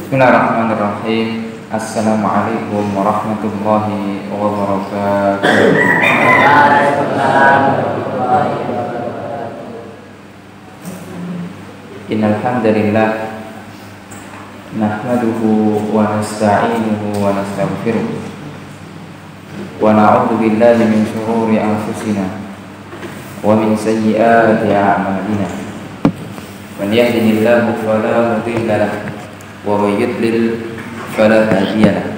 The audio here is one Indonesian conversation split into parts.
Bismillahirrahmanirrahim. Assalamualaikum warahmatullahi wabarakatuh. Innal hamdalillah nahmaduhu wa nasta'inuhu wa nastaghfiruh wa na'udzu billahi min shururi anfusina wa min sayyiati a'malina. Man yahdihillahu fala mudilla lahu wa may yudlil fala hadiya lahu.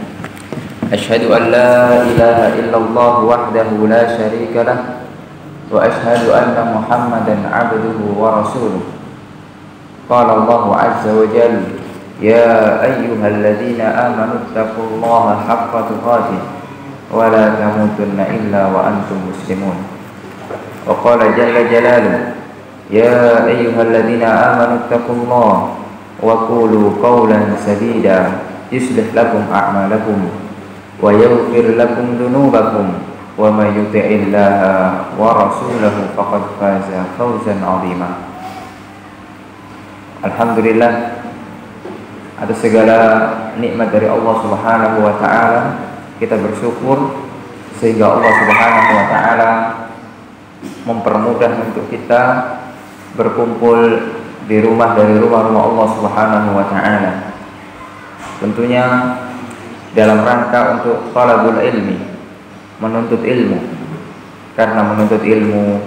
Asyhadu an la ilaha illallah wahdahu la syarika lahu wa asyhadu anna Muhammadan 'abduhu wa rasuluh. Qala Allah 'azza wa jalla ya ayyuhalladzina amanu taqullaha haqqa tuqatih wa la tamutunna illa wa antum muslimun. Wa qala jalla jalaluhu ya ayyuhalladzina amanu taqullaha wa qulu qawlan sadida yuslih lakum a'malakum wa yaghfir lakum dhunubakum wa may yuti'illaha wa rasulahu faqad faza fawzan 'azima. Alhamdulillah, atas segala nikmat dari Allah Subhanahu wa taala kita bersyukur sehingga Allah Subhanahu wa taala mempermudah untuk kita berkumpul di rumah dari rumah-rumah Allah Subhanahu wa taala. Tentunya dalam rangka untuk talabul ilmi, menuntut ilmu. Karena menuntut ilmu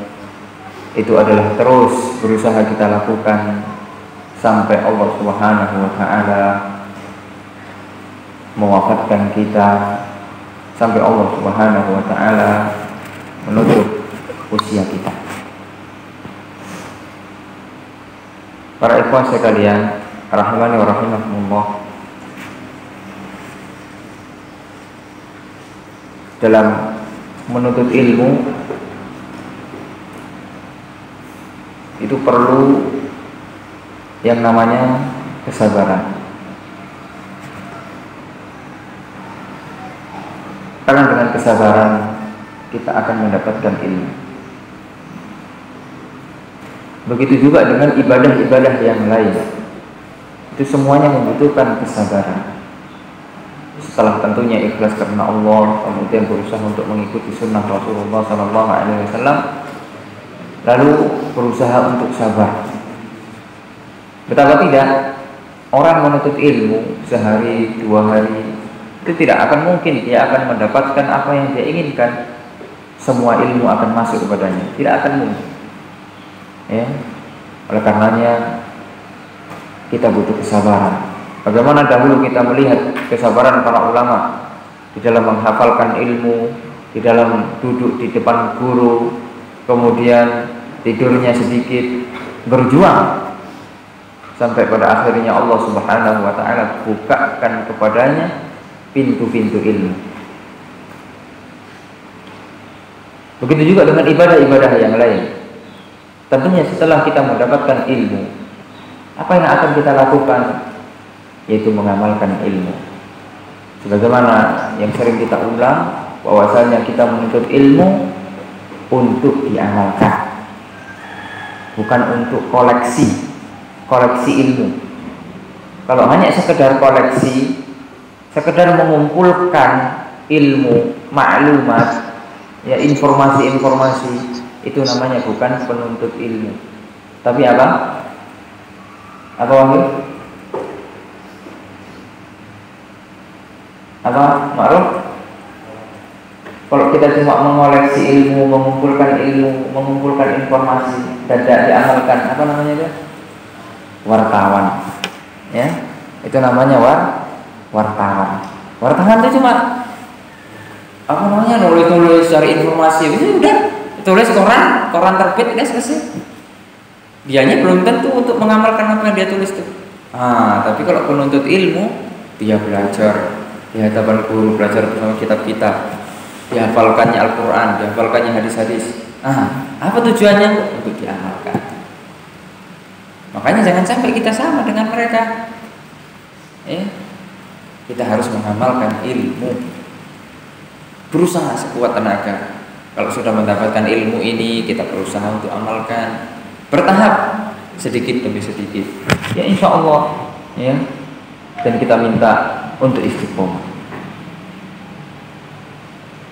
itu adalah terus berusaha kita lakukan sampai Allah Subhanahu wa taala mewafatkan kita, sampai Allah Subhanahu wa taala menutup usia kita. Para ikhwan sekalian, rahimani wa rahimakumullah, dalam menuntut ilmu itu perlu yang namanya kesabaran. Karena dengan kesabaran kita akan mendapatkan ilmu. Begitu juga dengan ibadah-ibadah yang lain. Itu semuanya membutuhkan kesabaran. Setelah tentunya ikhlas karena Allah, kemudian berusaha untuk mengikuti sunnah Rasulullah SAW, lalu berusaha untuk sabar. Betapa tidak orang menuntut ilmu sehari, 2 hari, itu tidak akan mungkin dia akan mendapatkan apa yang dia inginkan. Semua ilmu akan masuk kepadanya, tidak akan mungkin. Ya, oleh karenanya kita butuh kesabaran. Bagaimana dahulu kita melihat kesabaran para ulama di dalam menghafalkan ilmu, di dalam duduk di depan guru, kemudian tidurnya sedikit, berjuang sampai pada akhirnya Allah Subhanahu wa taala bukakan kepadanya pintu-pintu ilmu. Begitu juga dengan ibadah-ibadah yang lain. Tentunya setelah kita mendapatkan ilmu, apa yang akan kita lakukan? Yaitu mengamalkan ilmu. Sebagaimana yang sering kita ulang, bahwasanya kita menuntut ilmu untuk diamalkan, bukan untuk koleksi ilmu. Kalau hanya sekedar koleksi, sekedar mengumpulkan ilmu, maklumat, ya informasi-informasi, itu namanya bukan penuntut ilmu. Tapi apa? Apa Wahyu? Apa? Ma'ruf? Kalau kita cuma mengoleksi ilmu, mengumpulkan ilmu, mengumpulkan informasi dan tidak diamalkan, apa namanya itu? Wartawan. Ya, itu namanya wartawan. Wartawan itu cuma apa namanya? Nulis cari informasi, itu udah tulis koran terbit, udah selesai. Dianya belum tentu untuk mengamalkan apa yang dia tulis itu. Tapi kalau penuntut ilmu, dia belajar di hadapan guru, belajar bersama kitab-kitab, dihafalkannya Al-Quran, dihafalkannya hadis-hadis. Apa tujuannya? Untuk diamalkan. Makanya jangan sampai kita sama dengan mereka. Kita harus mengamalkan ilmu, berusaha sekuat tenaga. Kalau sudah mendapatkan ilmu ini, kita berusaha untuk amalkan bertahap, sedikit demi sedikit. Ya insya Allah, ya dan kita minta untuk istiqomah.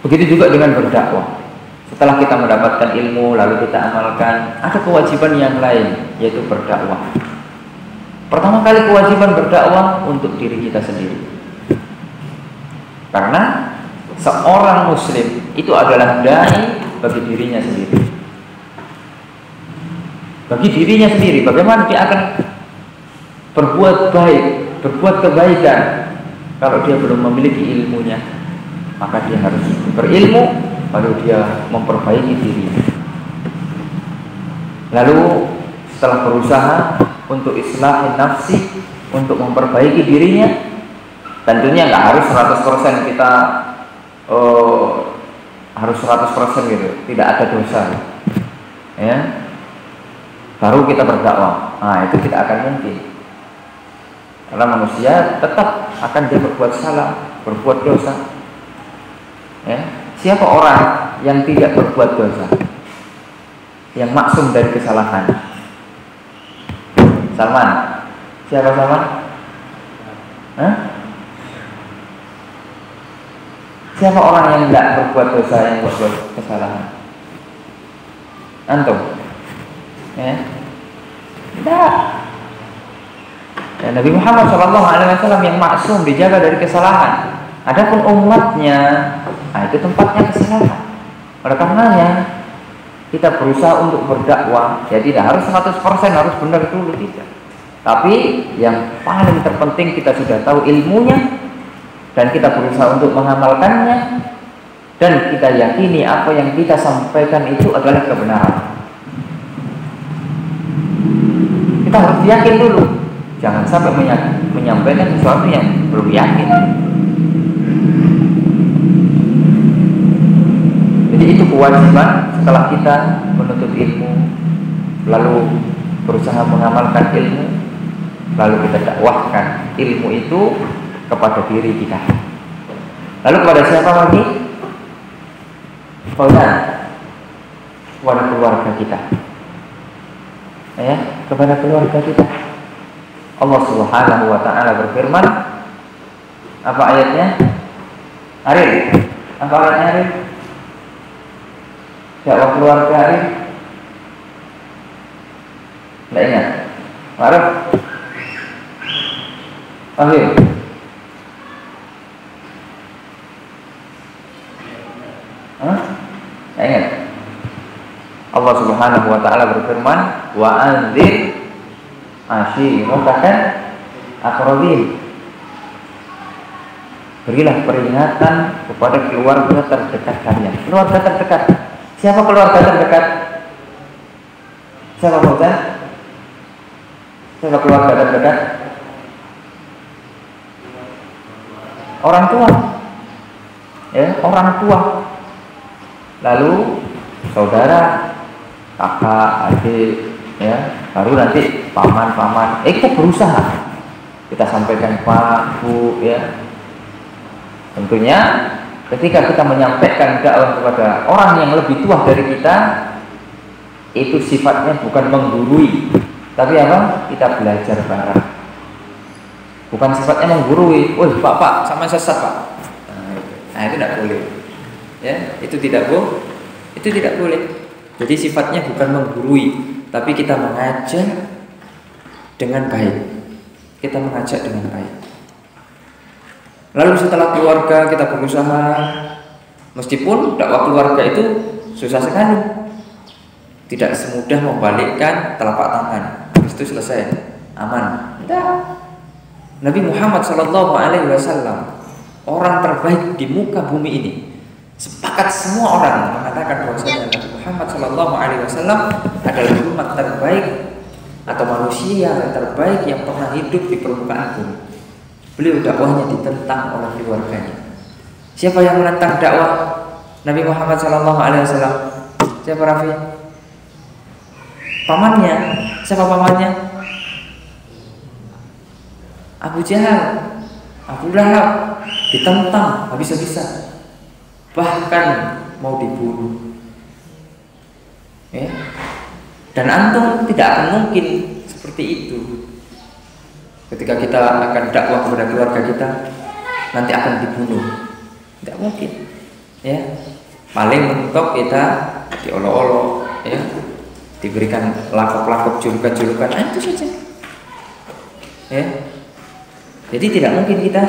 Begitu juga dengan berdakwah. Setelah kita mendapatkan ilmu lalu kita amalkan, ada kewajiban yang lain, yaitu berdakwah. Pertama kali kewajiban berdakwah untuk diri kita sendiri. Karena seorang muslim itu adalah dai bagi dirinya sendiri. Bagi dirinya sendiri, bagaimana dia akan berbuat baik, berbuat kebaikan kalau dia belum memiliki ilmunya. Maka dia harus berilmu, lalu dia memperbaiki dirinya. Lalu setelah berusaha untuk islahin nafsi, untuk memperbaiki dirinya, tentunya nggak harus 100% kita harus 100% gitu, tidak ada dosa, ya. Baru kita berdakwah, nah itu tidak akan mungkin, karena manusia tetap akan dia berbuat salah, berbuat dosa. Ya. Siapa orang yang tidak berbuat dosa, yang maksum dari kesalahan? Salman. Siapa Salman? Hah? Siapa orang yang tidak berbuat dosa, yang berbuat kesalahan? Antum? Ya? Tidak. Ya, Nabi Muhammad SAW yang maksum, dijaga dari kesalahan. Adapun umatnya, nah itu tempatnya kesalahan. Oleh karenanya kita berusaha untuk berdakwah. Ya tidak harus 100% harus benar dulu, tidak. Tapi yang paling terpenting kita sudah tahu ilmunya dan kita berusaha untuk mengamalkannya, dan kita yakini apa yang kita sampaikan itu adalah kebenaran. Kita harus yakin dulu. Jangan sampai menyampaikan sesuatu yang belum yakin. Jadi itu kewajiban setelah kita menuntut ilmu, lalu berusaha mengamalkan ilmu, lalu kita dakwahkan ilmu itu kepada diri kita. Lalu kepada siapa lagi? Kepada keluarga kita. Ya, kepada keluarga kita. Allah Subhanahu wa taala berfirman, apa ayatnya? Arif. Apa ayatnya Arif? Dakwah keluarga Arif? Tidak ingat? Arif? Arif? Tidak ingat? Allah Subhanahu wa taala berfirman, wa anzir ashiratakal aqrabin. Berilah peringatan kepada keluarga terdekat kalian. Keluarga terdekat. Siapa keluarga terdekat? Siapa Fauzan? Siapa keluarga terdekat? Orang tua. Ya, orang tua. Lalu saudara, kakak, adik, ya, baru nanti paman. Kita berusaha. Kita sampaikan Pak, Bu, ya. Tentunya ketika kita menyampaikan dakwah kepada orang yang lebih tua dari kita, itu sifatnya bukan menggurui, tapi apa? Kita belajar bareng. Bukan sifatnya menggurui. Wah, Pak, sama sesat, Pak. Nah, itu tidak boleh. Ya, itu tidak boleh. Jadi sifatnya bukan menggurui, tapi kita mengajak dengan baik. Kita mengajak dengan baik. Lalu setelah keluarga kita berusaha, meskipun dakwah keluarga itu susah sekali, tidak semudah membalikkan telapak tangan. Habis itu selesai, aman. Tidak. Nabi Muhammad SAW, orang terbaik di muka bumi ini. Sepakat semua orang mengatakan bahwasanya Nabi Muhammad SAW adalah umat terbaik atau manusia yang terbaik yang pernah hidup di permukaan bumi. Beliau dakwahnya ditentang oleh keluarganya. Siapa yang menentang dakwah Nabi Muhammad SAW? Siapa, Rafi? Pamannya. Siapa pamannya? Abu Jahal, Abu Lahab. Ditentang habis-habisan. Bahkan mau dibunuh. Ya. Dan antum tidak akan mungkin seperti itu. Ketika kita akan dakwah kepada keluarga kita, nanti akan dibunuh. Tidak mungkin. Ya. Paling mentok kita diolok-olok, ya, diberikan lakop-lakop, julukan-julukan, itu saja. Ya. Jadi tidak mungkin kita,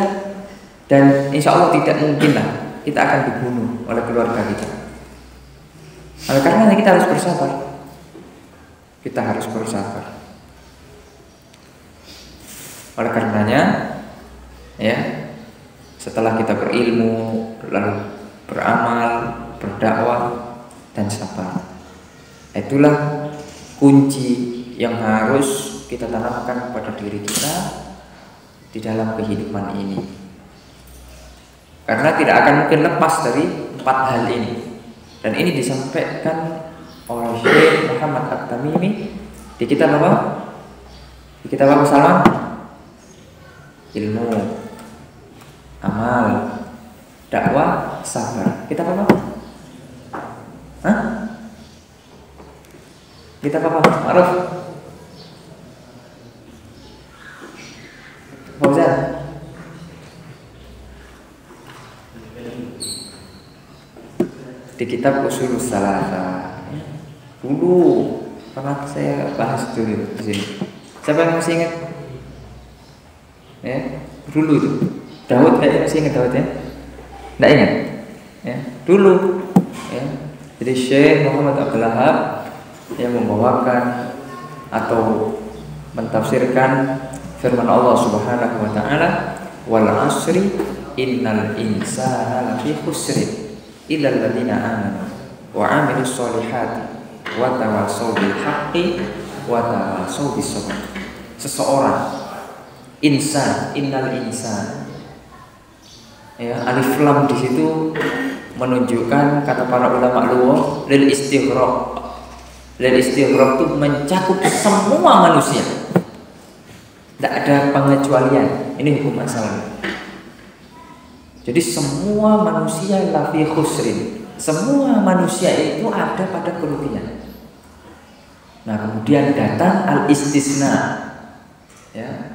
dan insya Allah tidak mungkin lah kita akan dibunuh oleh keluarga kita. Oleh karena kita harus bersabar. Kita harus bersabar. Oleh karenanya, ya, setelah kita berilmu, lalu beramal, berdakwah, dan sabar, itulah kunci yang harus kita tanamkan pada diri kita di dalam kehidupan ini. Karena tidak akan mungkin lepas dari 4 hal ini. Dan ini disampaikan oleh Syekh Muhammad At-Tamimi di kitab apa? Di kitab apa, Salman? Ilmu, amal, dakwah, sabar. Kitab apa? Hah? Kitab apa? Ma'ruf? Fauzan? Di kitab Ushul Tsalatsa. Dulu pernah saya bahas dulu di sini. Siapa yang masih ingat? Ya, dulu itu. Daud kayaknya masih ingat Daud ya? Tidak ingat? Ya, dulu. Ya. Jadi Syekh Muhammad Abdul Wahab yang membawakan atau mentafsirkan firman Allah Subhanahu wa taala, "Wal 'ashri innal insana lafi khusrin illa alladziina aamanu wa 'amilus shalihati wa tawassaw bil haqqi wa tawassaw bis sabr." Seseorang, insan, innal insan, ya, alif lam di situ menunjukkan, kata para ulama lughah, lil istighraq. Lil istighraq itu mencakup semua manusia. Tidak ada pengecualian. Ini hukum asalnya. Jadi semua manusia lafi khusrin. Semua manusia itu ada pada kerugian. Nah, kemudian datang al-istisna. Ya.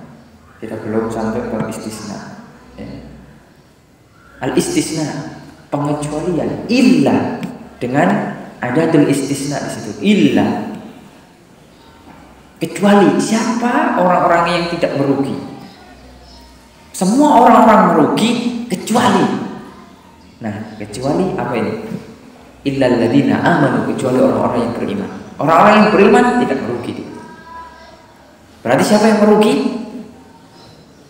Kita belum sampai ke istisna. Ya. Al-istisna, pengecualian, illa, dengan adatul istisna di situ. Illa, kecuali siapa? Orang-orang yang tidak merugi. Semua orang-orang merugi kecuali. Nah, kecuali apa ini? Illal ladzina amanu, kecuali orang-orang yang beriman. Orang-orang yang beriman tidak merugi. Berarti siapa yang merugi?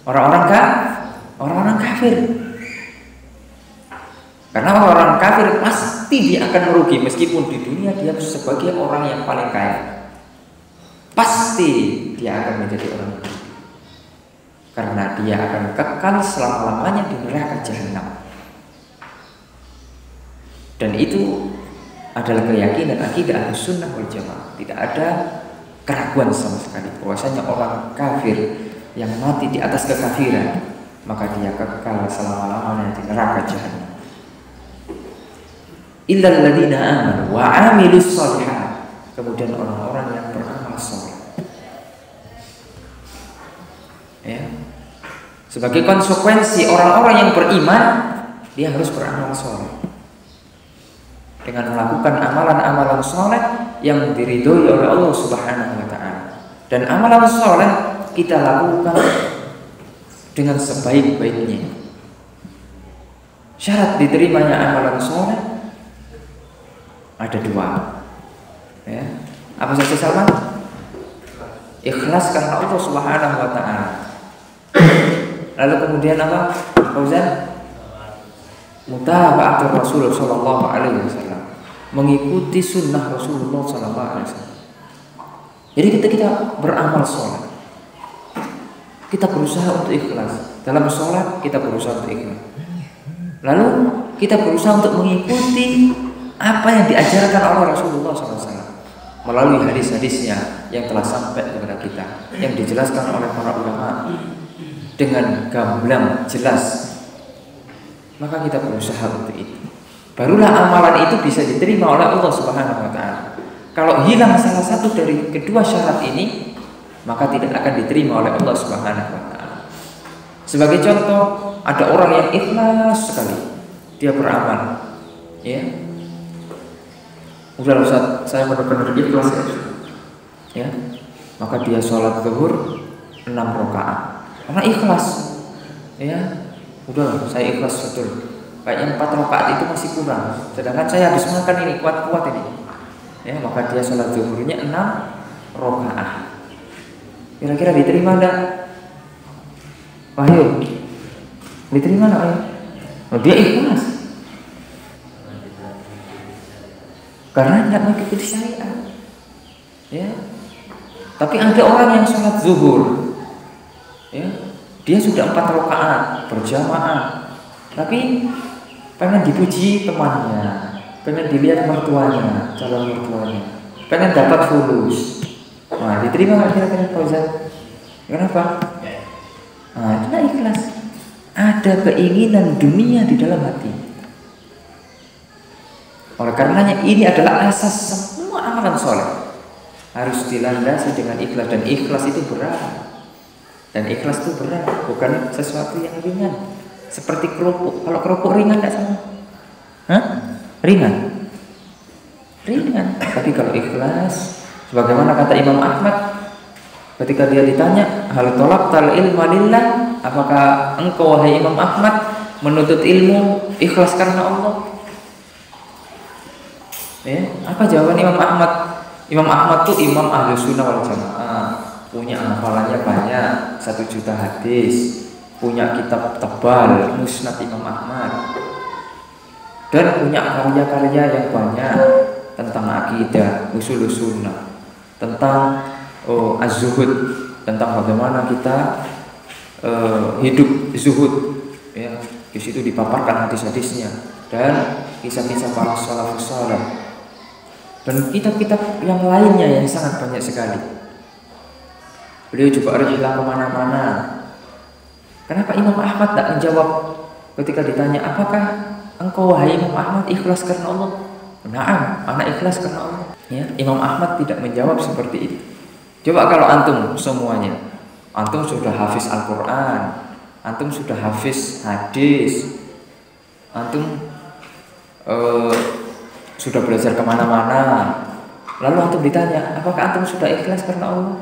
Orang-orang kafir. Karena orang kafir pasti dia akan merugi, meskipun di dunia dia sebagai orang yang paling kaya. Pasti dia akan menjadi orang merugi. Karena dia akan kekal selama-lamanya di neraka jahanam. Dan itu adalah keyakinan akidah Ahlussunnah wal Jamaah. Tidak ada keraguan sama sekali bahwasanya orang kafir yang mati di atas kekafiran, maka dia kekal selama-lamanya di neraka jahanam. Illal ladzina amanu wa 'amilus shalihat. Kemudian orang-orang yang beramal saleh. Ya. Sebagai konsekuensi orang-orang yang beriman, dia harus beramal saleh. Dengan melakukan amalan-amalan saleh yang diridhoi oleh Allah Subhanahu wa taala. Dan amalan saleh kita lakukan dengan sebaik-baiknya. Syarat diterimanya amalan saleh ada 2. Ya. Apa saja, Salman? Ikhlas karena Allah Subhanahu wa taala. Lalu kemudian apa? Fauzan? Mutaba'atul Rasul sallallahu alaihi wasallam. Mengikuti sunnah Rasulullah sallallahu alaihi wasallam. Jadi kita beramal saleh, kita berusaha untuk ikhlas. Dalam sholat kita berusaha untuk ikhlas. Lalu kita berusaha untuk mengikuti apa yang diajarkan oleh Rasulullah SAW melalui hadis-hadisnya yang telah sampai kepada kita, yang dijelaskan oleh para ulama dengan gamblang jelas. Maka kita berusaha untuk itu. Barulah amalan itu bisa diterima oleh Allah Subhanahu wa taala. Kalau hilang salah satu dari kedua syarat ini, maka tidak akan diterima oleh Allah Subhanahu wa taala. Sebagai contoh, ada orang yang ikhlas sekali dia beramal, ya. Udah Ustaz, saya benar-benar ikhlas ya. Maka dia sholat zuhur 6 rakaat karena ikhlas, ya. Udah, saya ikhlas betul. Kayaknya 4 rakaat itu masih kurang. Sedangkan saya habis makan ini kuat-kuat ini. Ya, maka dia sholat zuhurnya 6 rakaat. Kira-kira diterima enggak? Wahyu, diterima enggak? Oh, dia ikhlas. Karena tidak mengikuti syariat. Ya. Tapi ada orang yang sholat zuhur, ya, dia sudah 4 rakaat berjamaah, tapi pengen dipuji temannya, pengen dilihat mertuanya, calon mertuanya, pengen dapat fulus. Nah, diterima nggak kira-kira Pak Ustaz? Kenapa? Nah, tidak ikhlas. Ada keinginan dunia di dalam hati. Oleh karenanya ini adalah asas semua amalan soleh, harus dilandasi dengan ikhlas, dan ikhlas itu berat. Dan ikhlas itu berat, bukan sesuatu yang ringan. Seperti kerupuk. Kalau kerupuk ringan tidak sama? Hah? Ringan. Ringan. Tapi kalau ikhlas, sebagaimana kata Imam Ahmad ketika dia ditanya, hal talabtal ilma lillah, apakah engkau wahai Imam Ahmad menuntut ilmu ikhlas karena Allah? Ya, apa jawaban Imam Ahmad? Imam Ahmad tuh imam ahli sunnah wal jamaah, punya hafalannya banyak, 1 juta hadis, punya kitab tebal Musnad Imam Ahmad, dan punya karya-karya yang banyak tentang akidah, usul sunnah, tentang az-zuhud, tentang bagaimana kita hidup zuhud, ya. Di situ dipaparkan hadis-hadisnya dan kisah-kisah para salafus saleh, dan kitab-kitab yang lainnya yang sangat banyak sekali. Beliau juga rihlah kemana-mana. Kenapa Imam Ahmad tidak menjawab ketika ditanya, apakah engkau wahai Imam Ahmad ikhlas karena Allah? Naam, anak ikhlas karena Allah. Ya, Imam Ahmad tidak menjawab seperti itu. Coba kalau antum semuanya, antum sudah hafiz Al-Quran, antum sudah hafiz hadis, antum sudah belajar kemana-mana, lalu antum ditanya, apakah antum sudah ikhlas karena Allah?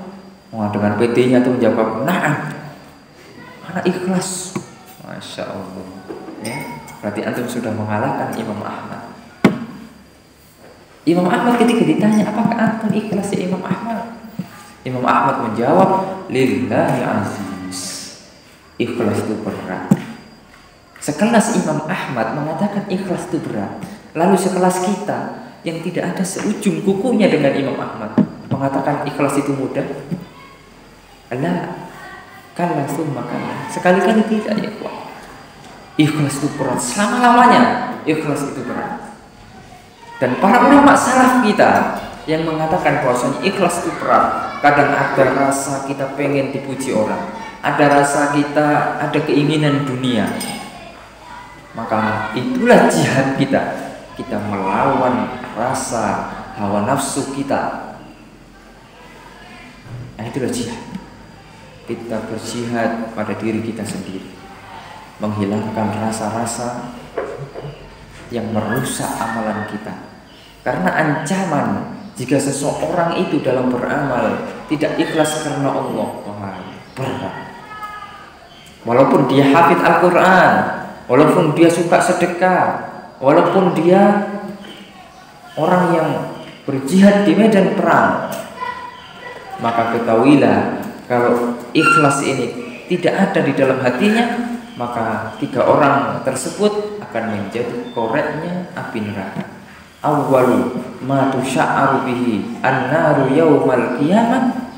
Wah, dengan PD-nya tuh menjawab, nah, anak ikhlas. Masya Allah, ya, berarti antum sudah mengalahkan Imam Ahmad. Imam Ahmad ketika ditanya, apakah antum ikhlas ya Imam Ahmad? Imam Ahmad menjawab, lillahi aziz. Ikhlas itu berat. Sekelas Imam Ahmad mengatakan ikhlas itu berat, lalu sekelas kita yang tidak ada seujung kukunya dengan Imam Ahmad mengatakan ikhlas itu mudah? Allah, kalla summa kalla. Sekali-kali tidak, ya kuat. Ikhlas itu berat, selama-lamanya ikhlas itu berat. Dan para ulama salaf kita yang mengatakan bahwasanya ikhlas itu berat, kadang ada rasa kita pengen dipuji orang, ada rasa kita ada keinginan dunia, maka itulah jihad kita melawan rasa hawa nafsu kita. Nah, itulah jihad. Kita berjihad pada diri kita sendiri, menghilangkan rasa-rasa yang merusak amalan kita. Karena ancaman jika seseorang itu dalam beramal tidak ikhlas karena Allah, berat. Walaupun dia hafid Al-Quran, walaupun dia suka sedekah, walaupun dia orang yang berjihad di medan perang, maka ketahuilah kalau ikhlas ini tidak ada di dalam hatinya, maka 3 orang tersebut akan menjadi koreknya api neraka. Awwalu ma tusya'aru bihi an-naru yaumal qiyamah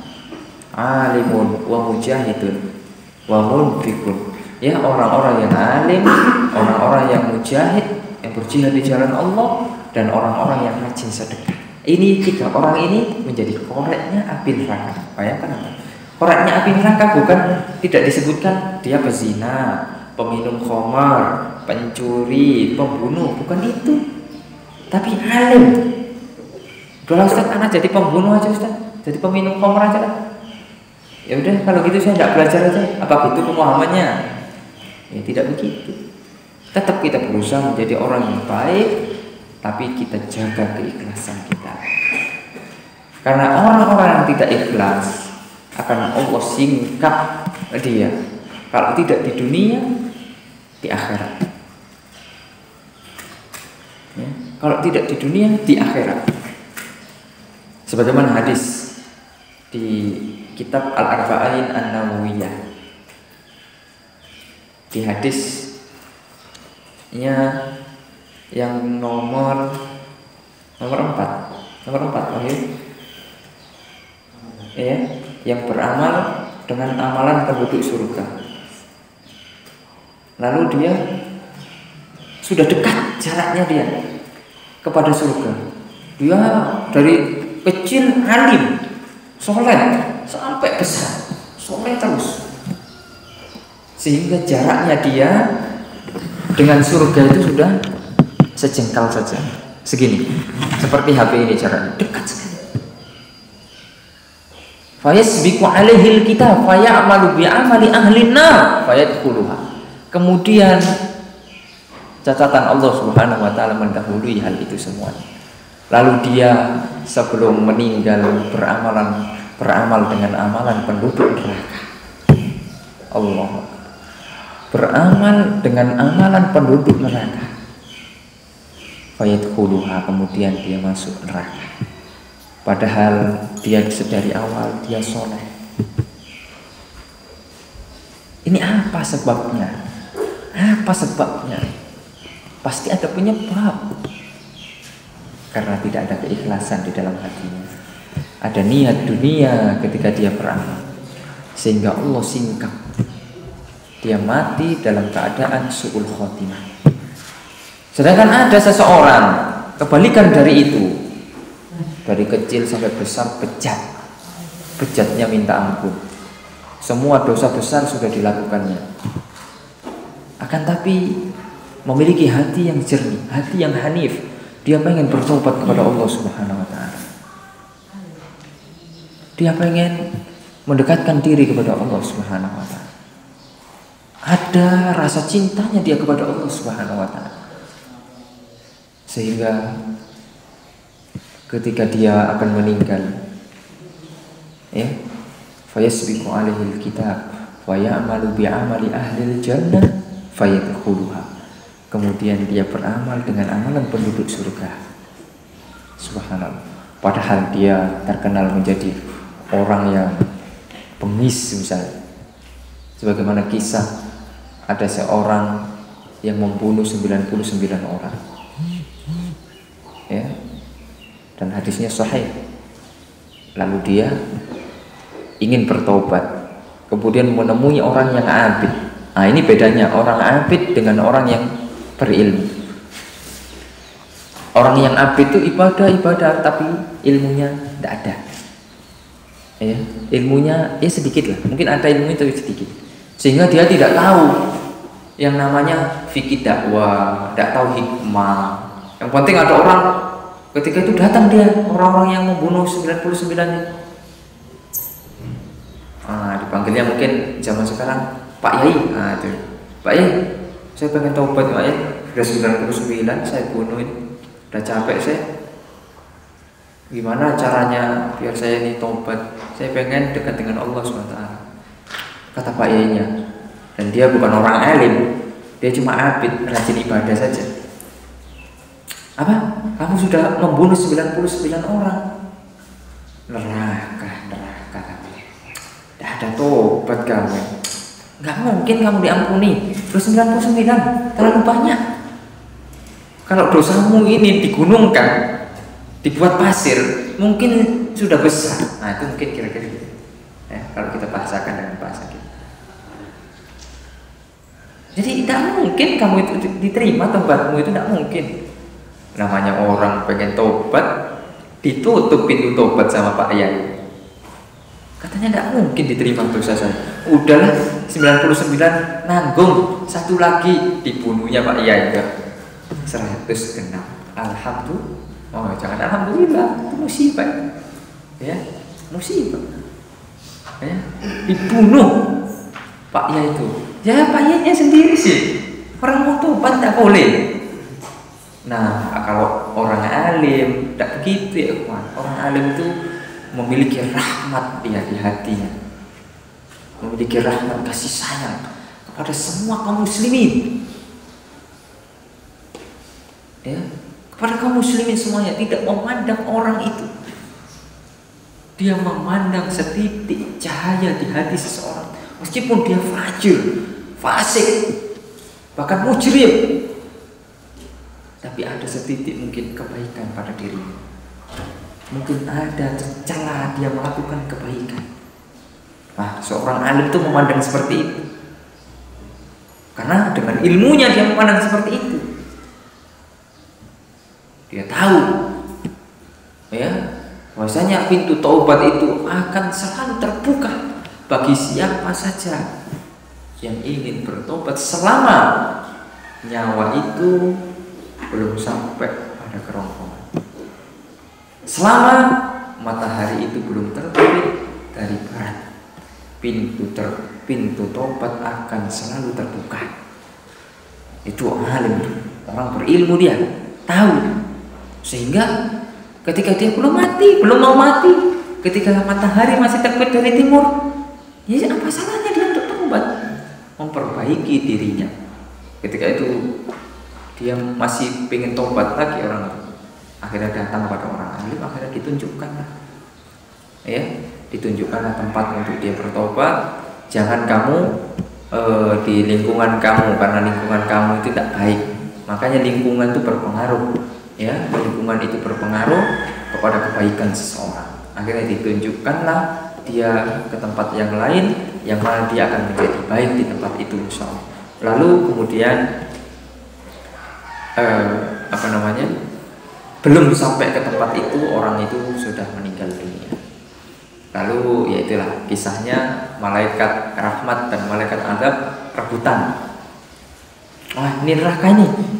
alimun wa mujahidun wa munfikun. Ya, orang-orang yang alim, orang-orang yang mujahid, yang berjihad di jalan Allah, dan orang-orang yang rajin sedekah. Ini 3 orang ini menjadi koreknya api neraka. Bayangkan apa? Koreknya api neraka bukan tidak disebutkan dia pezina, peminum khamar, pencuri, pembunuh, bukan itu. Tapi alim. Kalau Ustaz anak jadi pembunuh aja Ustaz, jadi peminum khamar aja lah. Ya udah kalau gitu saya tidak belajar aja. Apa gitu pemahamannya? Ya tidak begitu. Tetap kita berusaha menjadi orang yang baik, tapi kita jaga keikhlasan kita. Karena orang-orang yang tidak ikhlas akan Allah singkap dia. Kalau tidak di dunia, di akhirat. Ya. Kalau tidak di dunia, di akhirat. Sebagaimana hadis di kitab Al-Arba'in An-Nawawiyah. Di hadisnya yang nomor 4. Ya, yang beramal dengan amalan penduduk surga. Lalu dia sudah dekat jaraknya dia kepada surga. Dia dari kecil alim, soleh sampai besar, soleh terus. Sehingga jaraknya dia dengan surga itu sudah sejengkal saja, segini, seperti HP ini jaraknya dekat sekali. Fayasbiqu alaihil kitab fayamalu bi'amali ahlin nar fayadkhuluha. Kemudian catatan Allah Subhanahu wa taala mendahului hal itu semua. Lalu dia sebelum meninggal beramal dengan amalan penduduk neraka. Allah. Beramal dengan amalan penduduk neraka. Fayadkhuluha, kemudian dia masuk neraka. Padahal dia dari awal dia soleh. Ini apa sebabnya? Apa sebabnya? Pasti ada penyebab. Karena tidak ada keikhlasan di dalam hatinya. Ada niat dunia ketika dia beramal, sehingga Allah singkap. Dia mati dalam keadaan su'ul khotimah. Sedangkan ada seseorang kebalikan dari itu. Dari kecil sampai besar bejat. Bejatnya minta ampun. Semua dosa besar sudah dilakukannya. Akan tapi memiliki hati yang jernih, hati yang hanif. Dia pengen bertobat kepada Allah Subhanahu wa taala. Dia pengen mendekatkan diri kepada Allah Subhanahu wa taala. Ada rasa cintanya dia kepada Allah Subhanahu wa taala. Sehingga ketika dia akan meninggal, ya, fayasbiqu alaihil kitab wa ya'malu bi'amali ahlil jannah fayadkhuluha. Kemudian dia beramal dengan amalan penduduk surga. Subhanallah. Padahal dia terkenal menjadi orang yang bengis misalnya. Sebagaimana kisah ada seorang yang membunuh 99 orang. Ya. Dan hadisnya sahih. Lalu dia ingin bertobat, kemudian menemui orang yang abid. Nah, ini bedanya orang abid dengan orang yang berilmu. Orang yang abid itu ibadah, tapi ilmunya tidak ada. Ya, ilmunya ya sedikit lah. Mungkin ada ilmunya tapi sedikit. Sehingga dia tidak tahu yang namanya fikih dakwah, tidak tahu hikmah. Yang penting ada orang. Ketika itu datang dia, orang-orang yang membunuh 99 itu. Dipanggilnya mungkin zaman sekarang Pak Yai. Itu Pak Yai, saya pengen tobat Pak Yai. Sudah 99 saya bunuh ini. Udah capek saya. Gimana caranya biar saya ini tobat? Saya pengen dekat dengan Allah SWT. Kata Pak Yai-nya. Dan dia bukan orang alim, dia cuma abid, rajin ibadah saja. Apa? Kamu sudah membunuh 99 orang. Neraka kamu. Tidak ada tobat kamu. Gak mungkin kamu diampuni. Terus 99 terlalu banyak. Kalau dosamu ini digunungkan, dibuat pasir, mungkin sudah besar. Nah itu mungkin kira-kira gitu. Kalau kita bahasakan dengan bahasa kita. Jadi tidak mungkin kamu itu diterima tobatmu, itu tidak mungkin. Namanya orang pengen tobat, ditutup pintu tobat sama Pak Yai. Katanya tidak mungkin diterima dosa saya. Udahlah 99 nanggung, satu lagi dibunuhnya Pak Yai. 100 genap. Alhamdulillah. Oh jangan alhamdulillah, itu musibah. Ya, musibah. ya, dibunuh Pak Yai itu. Ya Pak Yainya sendiri sih, orang mau tobat tak boleh. Nah kalau orang alim tak begitu ya kawan. Orang alim itu memiliki rahmat dia di hatinya, memiliki rahmat kasih sayang kepada semua kaum muslimin, ya, kepada kaum muslimin semuanya, tidak memandang orang itu. Dia memandang setitik cahaya di hati seseorang, meskipun dia fajir, fasik, bahkan mujrim, tapi ada setitik mungkin kebaikan pada dirinya. Mungkin ada celah dia melakukan kebaikan. Nah, seorang alim itu memandang seperti itu, karena dengan ilmunya dia memandang seperti itu. Dia tahu, ya, bahwasanya pintu taubat itu akan selalu terbuka bagi siapa saja yang ingin bertobat selama nyawa itu belum sampai pada kerongkongan, selama matahari itu belum terbit dari barat. Pintu tobat akan selalu terbuka. Itu alim, orang berilmu, dia tahu. Sehingga ketika dia belum mau mati, ketika matahari masih terbit dari timur, ya apa salahnya dia untuk tobat, memperbaiki dirinya. Ketika itu dia masih pengen tobat lagi, orang itu akhirnya datang kepada orang alim, akhirnya ditunjukkanlah, ya, ditunjukkanlah tempat untuk dia bertobat. Jangan kamu di lingkungan kamu, karena lingkungan kamu itu tidak baik. Makanya lingkungan itu berpengaruh, ya, lingkungan itu berpengaruh kepada kebaikan seseorang. Akhirnya ditunjukkanlah dia ke tempat yang lain, yang mana dia akan menjadi baik di tempat itu, insyaallah. Lalu kemudian belum sampai ke tempat itu, orang itu sudah meninggal dunia. Lalu ya itulah kisahnya, malaikat rahmat dan malaikat azab rebutan. Wah, ini neraka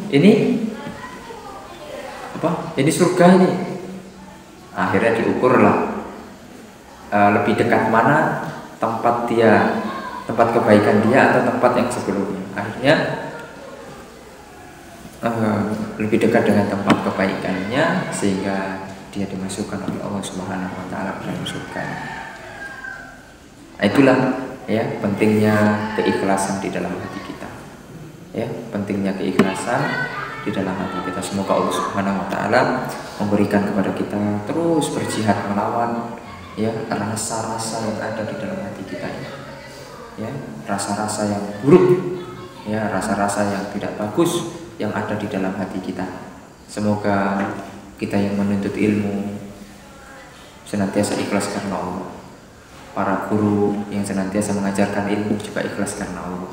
ini apa? Ini surga ini. Akhirnya diukurlah lebih dekat mana tempat kebaikan dia atau tempat yang sebelumnya. Akhirnya lebih dekat dengan tempat kebaikannya, sehingga dia dimasukkan oleh Allah Subhanahu wa taala ke dalam surga. Nah, itulah ya pentingnya keikhlasan di dalam hati kita. Ya, pentingnya keikhlasan di dalam hati kita. Semoga Allah Subhanahu wa taala memberikan kepada kita terus berjihad melawan ya rasa-rasa yang ada di dalam hati kita ini. Ya, rasa-rasa yang buruk, ya, rasa-rasa yang tidak bagus yang ada di dalam hati kita. Semoga kita yang menuntut ilmu senantiasa ikhlas karena Allah. Para guru yang senantiasa mengajarkan ilmu juga ikhlas karena Allah.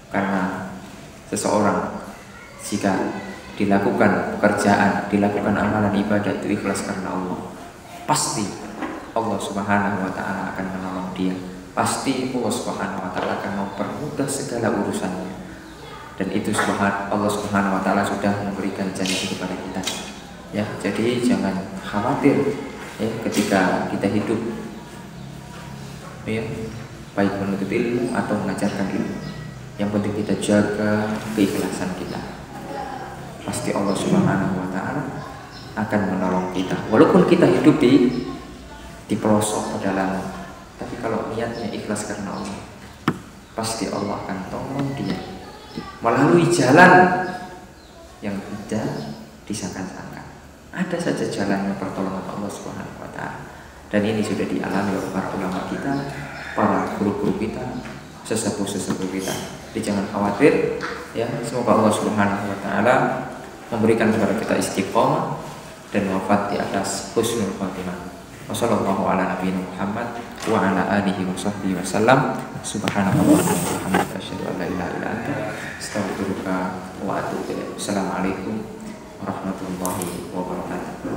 Karena seseorang jika dilakukan pekerjaan, dilakukan amalan ibadah itu ikhlas karena Allah, pasti Allah Subhanahu wa taala akan menolong dia. Pasti Allah Subhanahu wa taala akan mempermudah segala urusannya. Dan itu Allah Subhanahu wa taala sudah memberikan janji kepada kita. Ya, jadi jangan khawatir ya ketika kita hidup, ya, baik menuntut ilmu atau mengajarkan ilmu. Yang penting kita jaga keikhlasan kita. Pasti Allah Subhanahu wa taala akan menolong kita. Walaupun kita hidup di pelosok pedalaman, tapi kalau niatnya ikhlas karena Allah, pasti Allah akan tolong dia melalui jalan yang tidak disangka-sangka. Ada saja jalannya pertolongan Allah Subhanahu wa taala. Dan ini sudah dialami oleh para ulama kita, para guru-guru kita, sesepuh-sesepuh kita. Jadi jangan khawatir ya, semoga Allah Subhanahu wa taala memberikan kepada kita istiqomah dan wafat di atas husnul khatimah. Wassallallahu ala nabiyina Muhammad wa ala alihi wa sahbihi wasallam. Subhanallah wa bihamdihi asyhadu an la ilaha illa anta astaghfiruka wa atubu ilaik. Assalamualaikum warahmatullahi wabarakatuh.